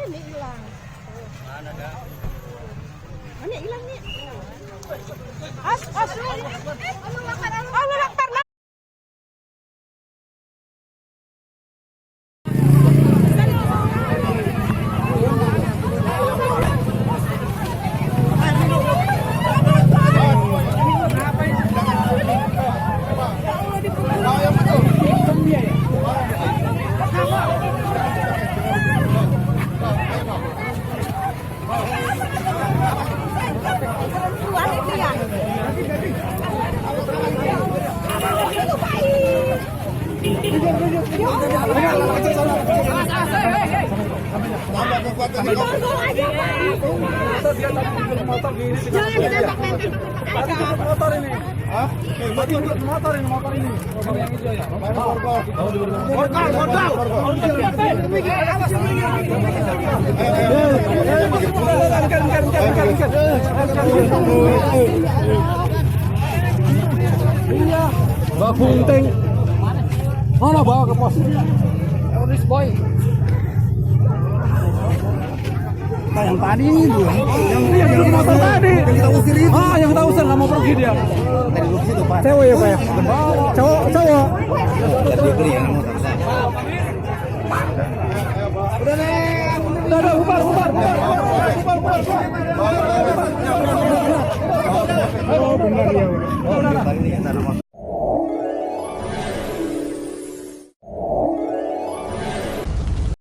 Ini hilang. Mana dah? Ini hilang nih. Allah Akbar. Motor ini. Motor yang hijau ya. Mbak Bunting. Mana bawa ke pos? Polis boy. Nah, yang tadi ini tuh, yang motor tadi. Yang kita usir itu. Ah, yang kita usir nggak mau pergi dia. Dari situ Pak. Cewek ya Pak ya? Cowok. Dibeli yang motor saya. Udah, bubar. Oh, benar dia. Oh, benar.